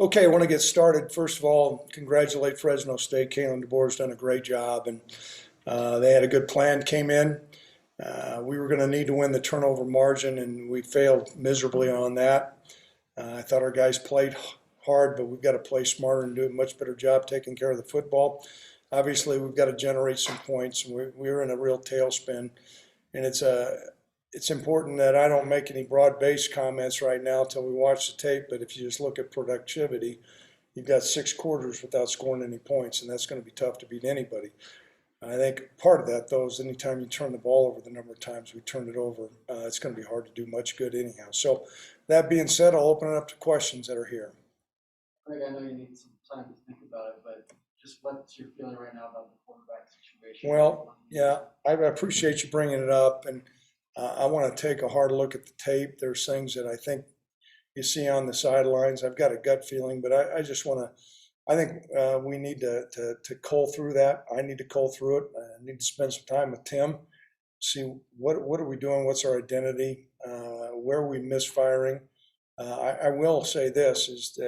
Okay, I want to get started. First of all, congratulate Fresno State. Kalen DeBoer's done a great job, and they had a good plan. Came in. We were going to need to win the turnover margin, and we failed miserably on that. I thought our guys played hard, but we've got to play smarter and do a much better job taking care of the football. Obviously, we've got to generate some points. We're in a real tailspin, and it's important that I don't make any broad-based comments right now until we watch the tape. But if you just look at productivity, you've got 6 quarters without scoring any points, and that's going to be tough to beat anybody. I think part of that, though, is anytime you turn the ball over, the number of times we turned it over, it's going to be hard to do much good anyhow. So that being said, I'll open it up to questions that are here. Greg, I know you need some time to think about it, but just what's your feeling right now about the quarterback situation? Well, yeah, I appreciate you bringing it up, and I want to take a hard look at the tape. There's things that I think you see on the sidelines. I've got a gut feeling, but I just want to. I think we need to cull through that. I need to cull through it. I need to spend some time with Tim, see what are we doing, what's our identity, where are we misfiring. I will say this is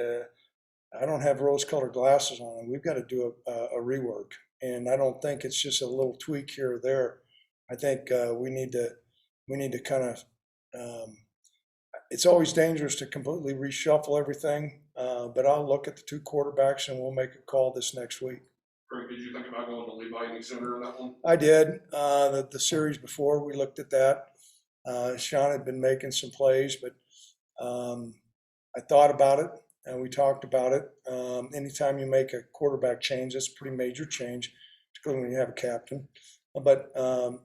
I don't have rose-colored glasses on, and we've got to do a rework. And I don't think it's just a little tweak here or there. I think we need to kind of. It's always dangerous to completely reshuffle everything, but I'll look at the 2 quarterbacks and we'll make a call this next week. Greg, did you think about going to Levi any sooner in that one? I did. The series before we looked at that. Sean had been making some plays, but I thought about it and we talked about it. Anytime you make a quarterback change, that's a pretty major change, particularly when you have a captain. But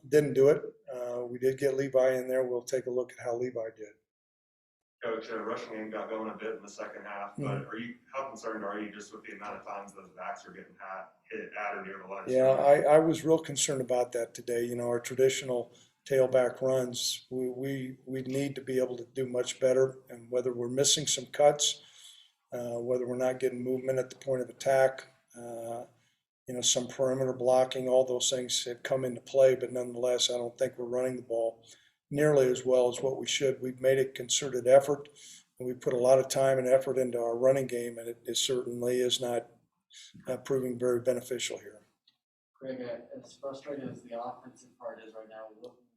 didn't do it. We did get Levi in there. We'll take a look at how Levi did. Coach, rushing game got going a bit in the second half, but how concerned are you just with the amount of times those backs are getting hit at or near the line? Yeah, I was real concerned about that today. You know, our traditional tailback runs, we need to be able to do much better, and whether we're missing some cuts, whether we're not getting movement at the point of attack, some perimeter blocking, all those things have come into play, but nonetheless, I don't think we're running the ball nearly as well as what we should. We've made a concerted effort, and we put a lot of time and effort into our running game, and it certainly is not proving very beneficial here. Greg, as frustrating as the offensive part is right now,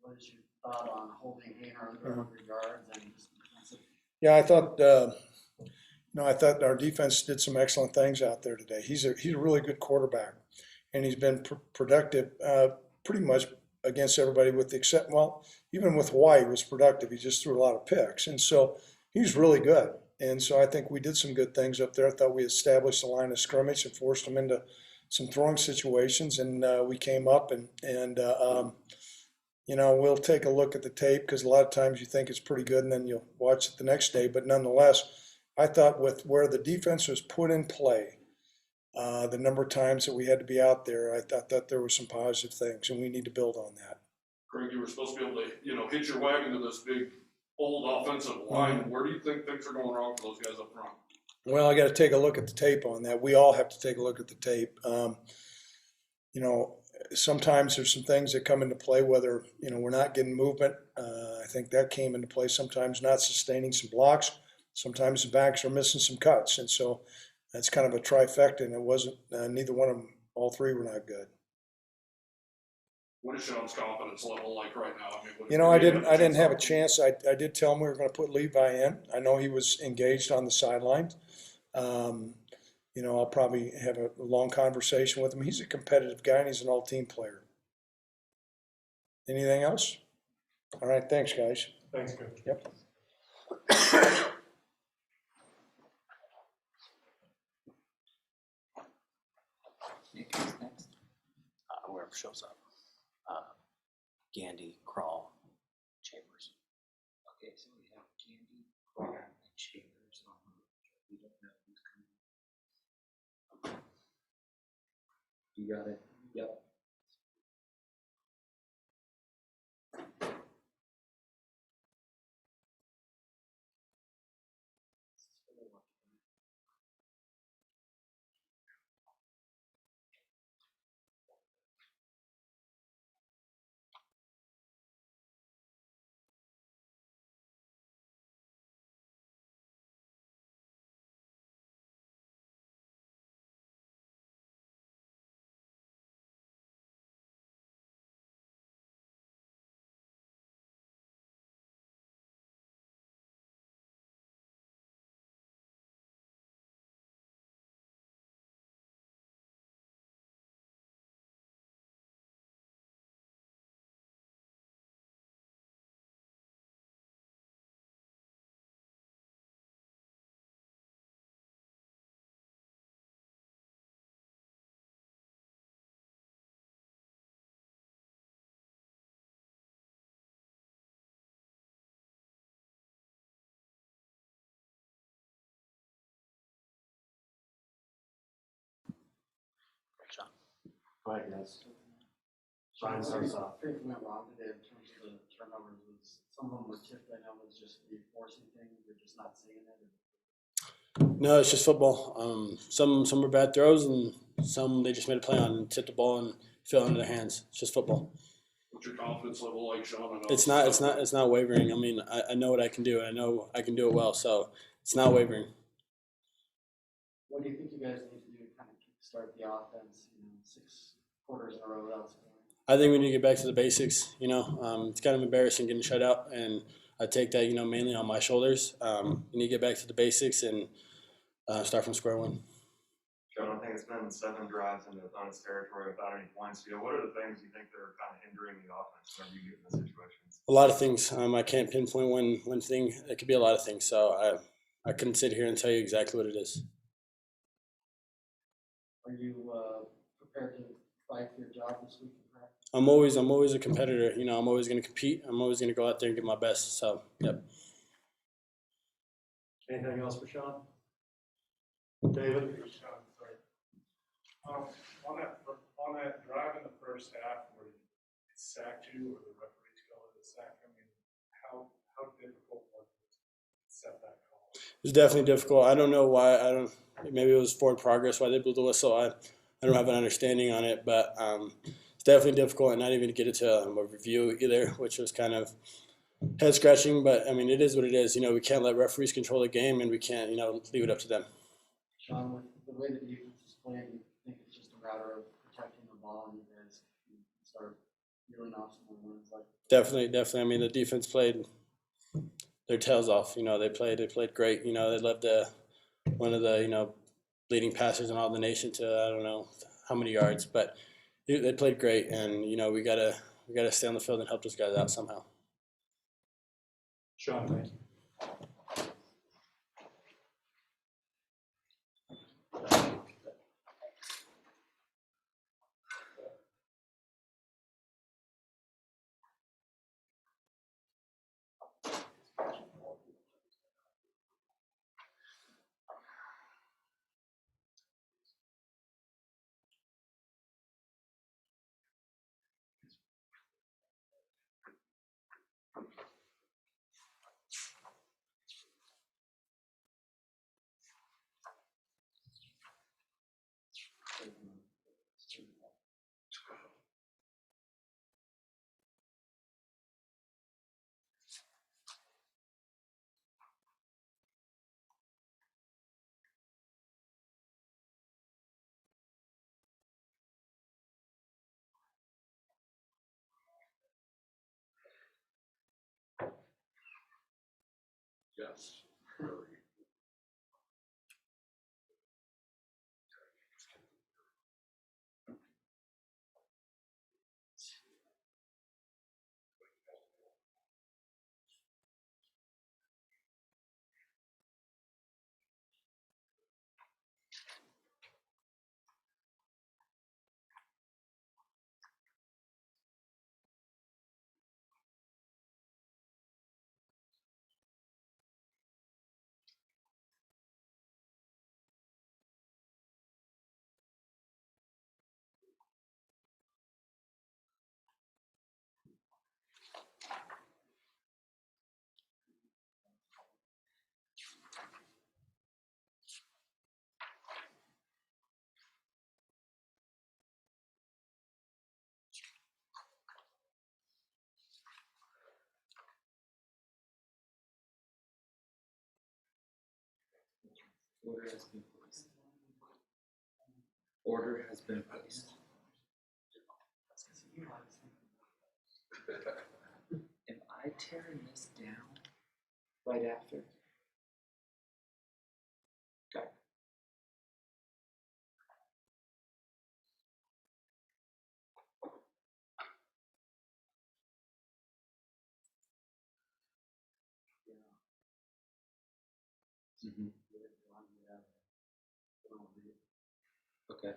what is your thought on holding Hainer under 100 yards and just defensive? Yeah, I thought our defense did some excellent things out there today. He's a really good quarterback, and he's been productive pretty much against everybody with the exception, well, even with Hawaii, he was productive. He just threw a lot of picks. And so he's really good. And so I think we did some good things up there. I thought we established the line of scrimmage and forced them into some throwing situations. And we came up and we'll take a look at the tape because a lot of times you think it's pretty good and then you'll watch it the next day. But nonetheless, I thought with where the defense was put in play, the number of times that we had to be out there, I thought that there were some positive things, and we need to build on that. Greg, you were supposed to be able to, hitch your wagon to this big old offensive line. Where do you think things are going wrong for those guys up front? Well, I got to take a look at the tape on that. We all have to take a look at the tape. Sometimes there's some things that come into play, whether, we're not getting movement. I think that came into play. Sometimes not sustaining some blocks. Sometimes the backs are missing some cuts. And so that's kind of a trifecta, and it wasn't neither one of them. All three were not good. What is Sean's confidence level like right now? I didn't have a chance. I did tell him we were going to put Levi in. I know he was engaged on the sidelines. I'll probably have a long conversation with him. He's a competitive guy, and he's an all-team player. Anything else? All right, thanks, guys. Thanks, Coach. Yep. Next. Whoever shows up. Gandy, Crawl, Chambers. Okay, so we have Gandy, Crawl, and Chambers. We don't know who's coming. You got it? Yep. Go ahead, guys. Sean starts off. Things went wrong today in terms of the turnovers. Was some of them were tipped? I know it was just the forcing thing. They're just not seeing it. No, it's just football. Some were bad throws, and some they just made a play on and tipped the ball and fell into their hands. It's just football. What's your confidence level like, Sean? I know It's not wavering. I mean, I know what I can do, and I know I can do it well. So it's not wavering. What do you think you guys need to do to kind of kickstart the offense? 6 quarters in a row without scoring. I think we need to get back to the basics. It's kind of embarrassing getting shut out, and I take that mainly on my shoulders. We need to get back to the basics and start from square one. John, I think it's been 7 drives into opponent's territory without any points. What are the things you think that are kind of hindering the offense whenever you get in those situations? A lot of things. I can't pinpoint one thing. It could be a lot of things. So I couldn't sit here and tell you exactly what it is. Are you prepared to fight for your job this week? I'm always a competitor. I'm always going to compete. I'm always going to go out there and give my best. So, yep. Anything else for Sean? David? On that drive in the first half where it sacked you or the referees called it a sack, I mean, how difficult was it to set that call? It was definitely difficult. I don't know why. Maybe it was forward progress why they blew the whistle. I don't have an understanding on it, but it's definitely difficult, and not even to get it to a review either, which was kind of head scratching. But I mean, it is what it is. We can't let referees control the game, and we can't leave it up to them. Sean, with the way the defense is playing, you think it's just a matter of protecting the ball, and you guys can start reeling off some wins? Definitely. I mean, the defense played their tails off. They played great. They led one of the leading passers in all the nation to I don't know how many yards, but they played great, and we gotta stay on the field and help those guys out somehow. Sean, thank you. yes. Very. Order has been placed. Order has been placed. Am I tearing this down right after? Okay. Mm-hmm. Okay.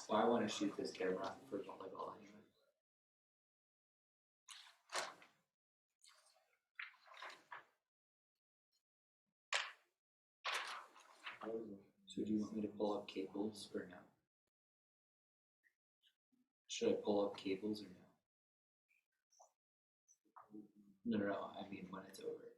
Well, I want to shoot this camera for the volleyball anyway. So do you want me to pull up cables or no? Should I pull up cables or no? No, I mean when it's over.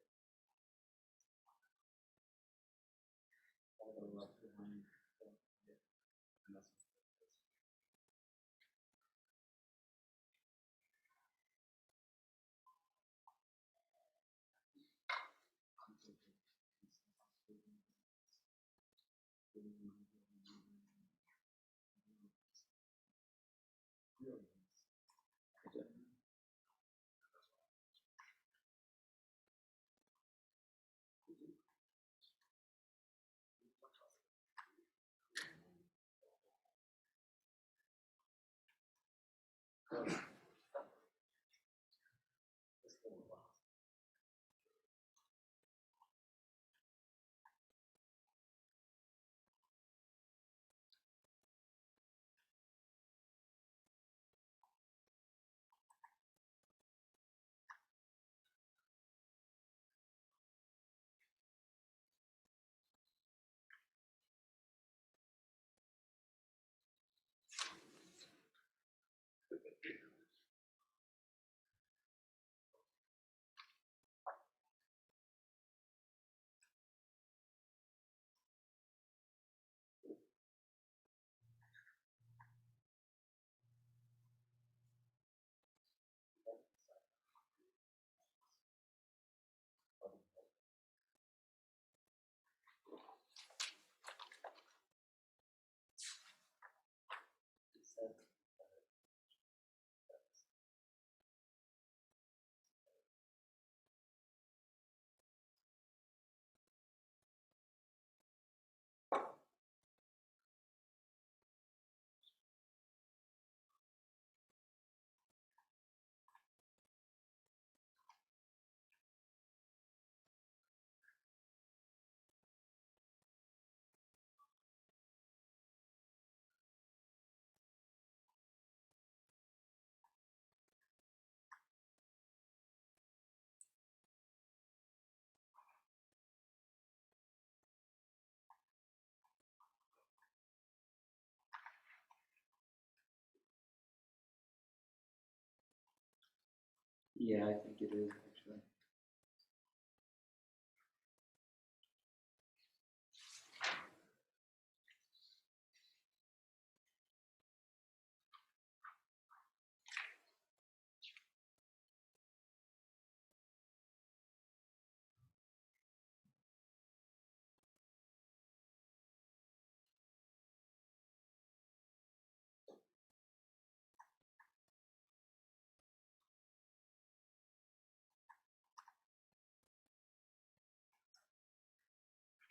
Yeah, I think it is actually.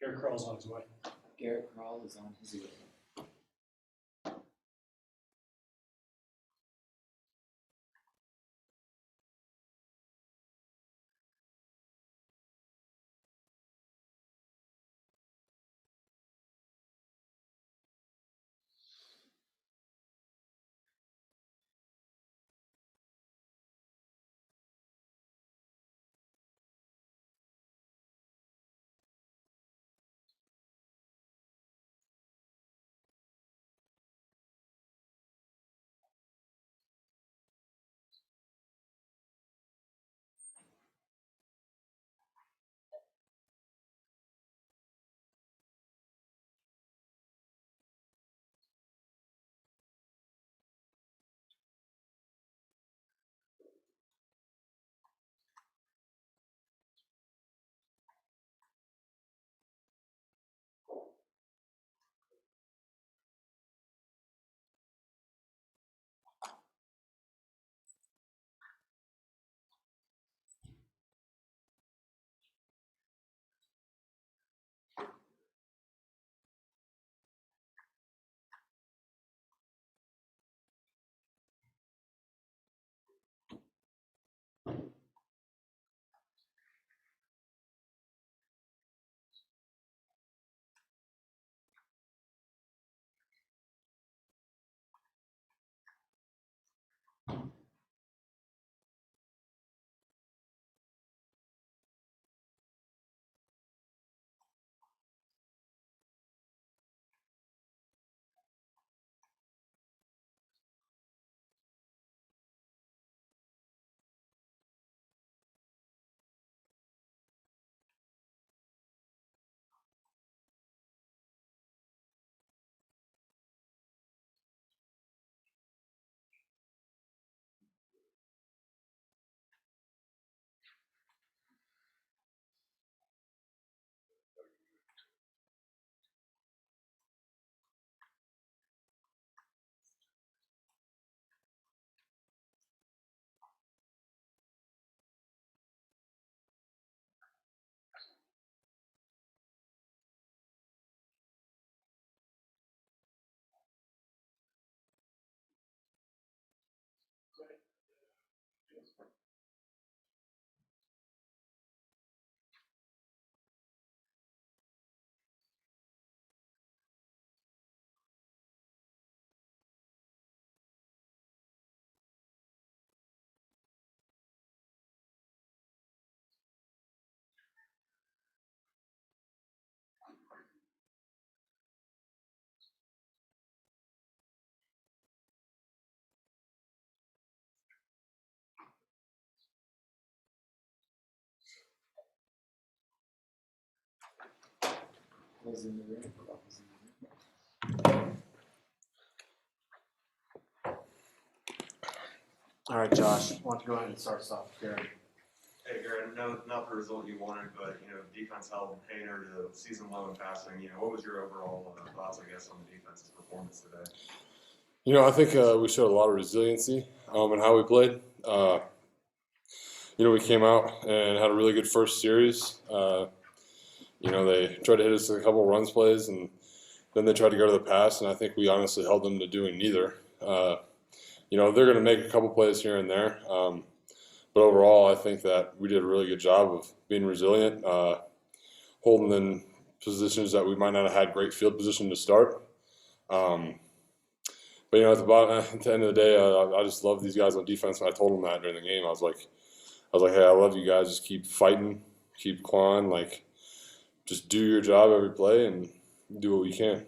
Garrett Carl's on his way. Garrett Crawl is on his way. Was in the room. Was in the room. All right, Josh, why don't you go ahead and start us off here? Hey, Garrett, not the result you wanted, but, defense held Painter to season low in passing. What was your overall thoughts, I guess, on the defense's performance today? I think we showed a lot of resiliency in how we played. We came out and had a really good first series. They tried to hit us with a couple runs plays, and then they tried to go to the pass, and I think we honestly held them to doing neither. They're going to make a couple plays here and there. But overall, I think that we did a really good job of being resilient, holding in positions that we might not have had great field position to start. But at the end of the day, I just love these guys on defense, and I told them that during the game. I was like, hey, I love you guys. Just keep fighting, keep clawing, just do your job every play and do what we can.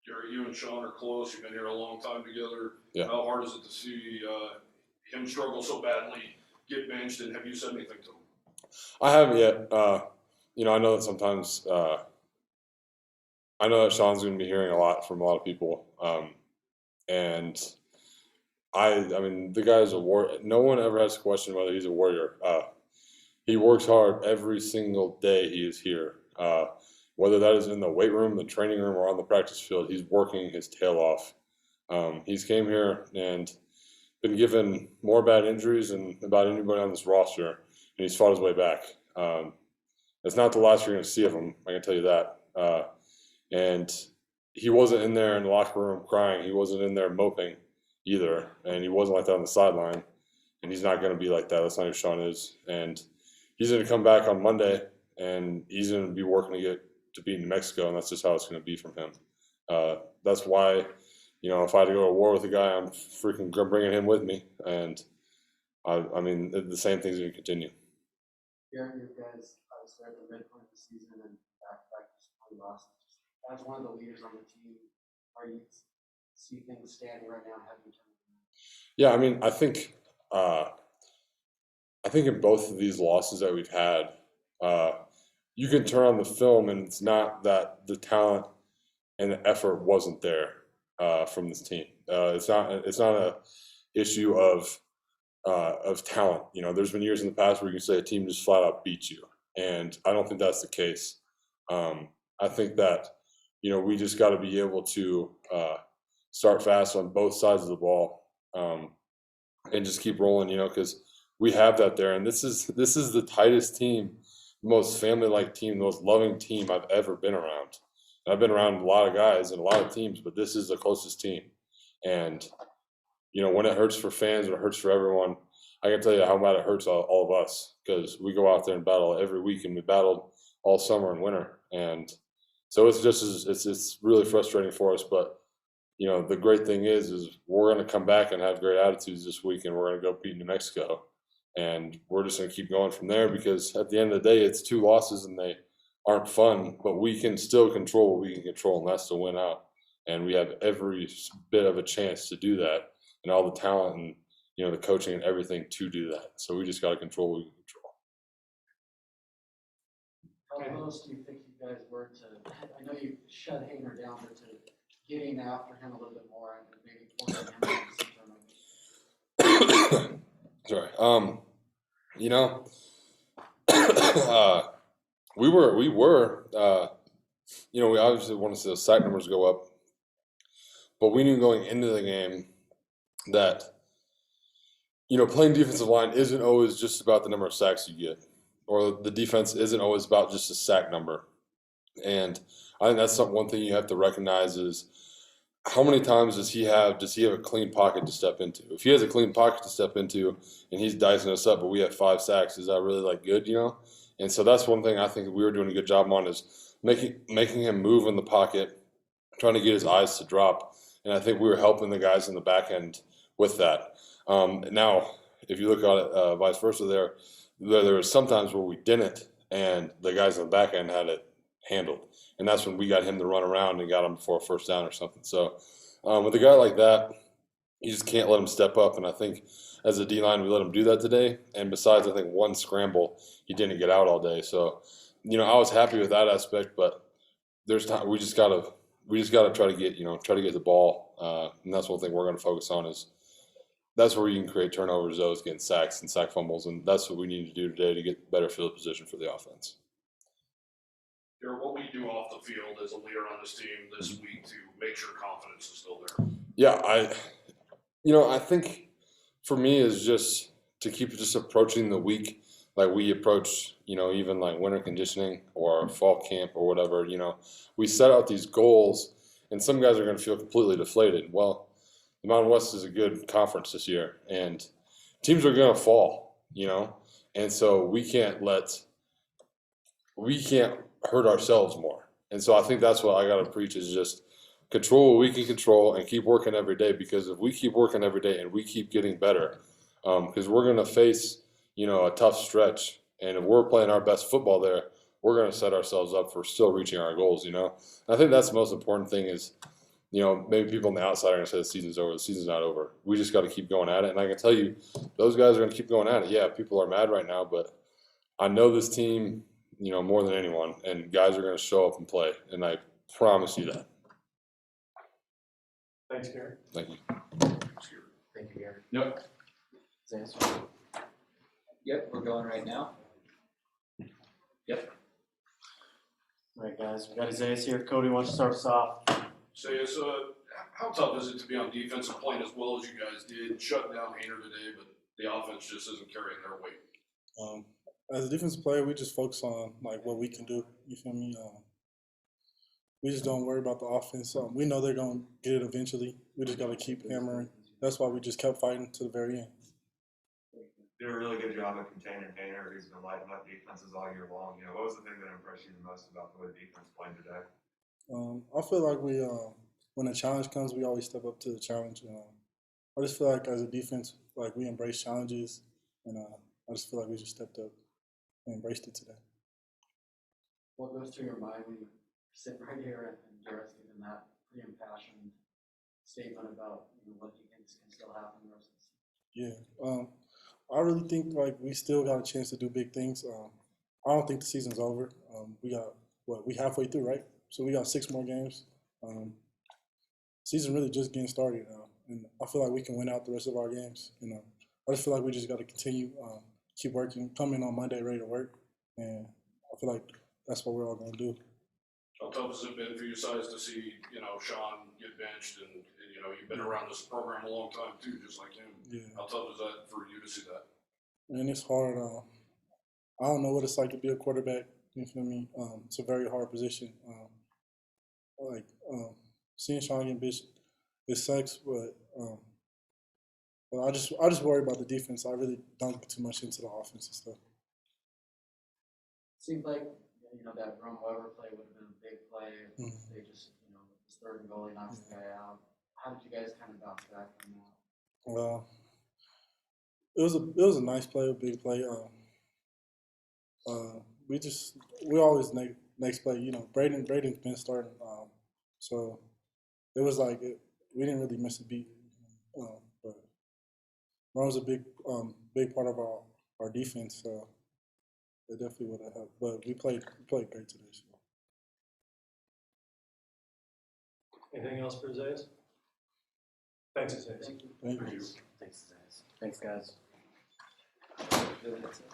Garrett, you and Sean are close. You've been here a long time together. Yeah. How hard is it to see him struggle so badly, get benched, and have you said anything to him? I haven't yet. I know that sometimes I know that Sean's going to be hearing a lot from a lot of people. And the guy's a warrior. No one ever has to question whether he's a warrior. He works hard every single day he is here. Whether that is in the weight room, the training room, or on the practice field, he's working his tail off. He's came here and been given more bad injuries than about anybody on this roster, and he's fought his way back. It's not the last you're going to see of him, I can tell you that. And he wasn't in there in the locker room crying. He wasn't in there moping either, and he wasn't like that on the sideline. And he's not going to be like that. That's not who Sean is. And he's going to come back on Monday, and he's going to be working to get to beat New Mexico, and that's just how it's going to be from him. That's why, if I had to go to war with a guy, I'm freaking bringing him with me. And, the same thing's going to continue. Garrett, you guys obviously at the midpoint of the season and back to 20 losses. As one of the leaders on the team, are you see things standing right now? Have you turned around? Yeah, I think in both of these losses that we've had, you can turn on the film and it's not that the talent and the effort wasn't there from this team. It's not a issue of talent. There's been years in the past where you can say a team just flat out beats you, and I don't think that's the case. I think that we just got to be able to start fast on both sides of the ball and just keep rolling. Because we have that there, and this is the tightest team, most family-like team, the most loving team I've ever been around. And I've been around a lot of guys and a lot of teams, but this is the closest team. And when it hurts for fans, when it hurts for everyone, I can tell you how bad it hurts all of us, because we go out there and battle every week, and we battled all summer and winter. And so it's really frustrating for us. But the great thing is we're going to come back and have great attitudes this week, and we're going to go beat New Mexico, and we're just going to keep going from there, because at the end of the day, it's 2 losses and they aren't fun, but we can still control what we can control, and that's to win out. And we have every bit of a chance to do that, and all the talent and the coaching and everything to do that. So we just got to control what we can control. How close do you think you guys were to? I know you shut Hager down, but to getting after him a little bit more and maybe forcing him to turn. Sorry. We obviously want to see those sack numbers go up, but we knew going into the game that, playing defensive line isn't always just about the number of sacks you get, or the defense isn't always about just a sack number. And I think that's one thing you have to recognize is how many times does he have a clean pocket to step into? If he has a clean pocket to step into and he's dicing us up, but we have 5 sacks, is that really good, And so that's one thing I think we were doing a good job on, is making him move in the pocket, trying to get his eyes to drop. And I think we were helping the guys in the back end with that. Now, if you look at it vice versa, there were some times where we didn't, and the guys in the back end had it handled. And that's when we got him to run around and got him for a first down or something. So with a guy like that, you just can't let him step up. And I think as a D-line, we let him do that today. And besides, I think one scramble, he didn't get out all day. So, I was happy with that aspect. But there's time. We just gotta try to get the ball, and that's one thing we're gonna focus on is that's where you can create turnovers, those getting sacks and sack fumbles, and that's what we need to do today to get better field position for the offense. Garrett, what will you do off the field as a leader on this team this week to make sure confidence is still there? Yeah, I think for me is just to keep just approaching the week like we approach, even like winter conditioning or fall camp or whatever. We set out these goals, and some guys are going to feel completely deflated. Well, the Mountain West is a good conference this year, and teams are going to fall, and so we can't hurt ourselves more. And so I think that's what I got to preach is just control what we can control and keep working every day, because if we keep working every day and we keep getting better, because we're going to face, a tough stretch, and if we're playing our best football there, we're going to set ourselves up for still reaching our goals, And I think that's the most important thing is, maybe people on the outside are going to say the season's over. The season's not over. We just got to keep going at it. And I can tell you, those guys are going to keep going at it. Yeah, people are mad right now, but I know this team, more than anyone, and guys are going to show up and play. And I promise you that. Thanks, Gary. Thank you. Thank you, Gary. Yep. Zayas? Yep, we're going right now. Yep. All right, guys, we got Isaiah here. Cody, why don't you start us off? Say, how tough is it to be on defense and playing as well as you guys did, shutting down Hayner today, but the offense just isn't carrying their weight? As a defensive player, we just focus on like what we can do. You feel me? We just don't worry about the offense. We know they're gonna get it eventually. We just gotta keep hammering. That's why we just kept fighting to the very end. Did a really good job of containing Hayner, who's been lighting up defenses all year long. What was the thing that impressed you the most about the way the defense played today? I feel like we, when a challenge comes, we always step up to the challenge. I just feel like as a defense, like we embrace challenges, and I just feel like we just stepped up and embraced it today. What goes through your mind when you sit right here and Garrett's giving that pretty impassioned statement about what he thinks can still happen the rest of the season? Yeah, I really think like we still got a chance to do big things. I don't think the season's over. We got we halfway through, right? So we got 6 more games. Season really just getting started now, and I feel like we can win out the rest of our games. I just feel like we just got to continue, keep working, come in on Monday ready to work, and I feel like that's what we're all going to do. How tough has it been for you guys to see, Sean get benched and you've been around this program a long time too, just like him. Yeah. How tough is that for you to see that? And it's hard. I don't know what it's like to be a quarterback. You feel me? It's a very hard position. Seeing Sean get benched, it sucks, but I just worry about the defense. I really don't get too much into the offense and stuff. Seemed like that Rum Weber play would have been a big play if they just this third and goal, he knocks the guy out. How did you guys kind of bounce back from that? It was a nice play, a big play. We always next play. Braden's been starting, so it was like we didn't really miss a beat. But Ron was a big part of our defense, so it definitely would have helped. But we played great today. So. Anything else for Isaiah? Thanks, Isaiah. Thank you. Thanks, guys. Thanks, guys. Good, that's it.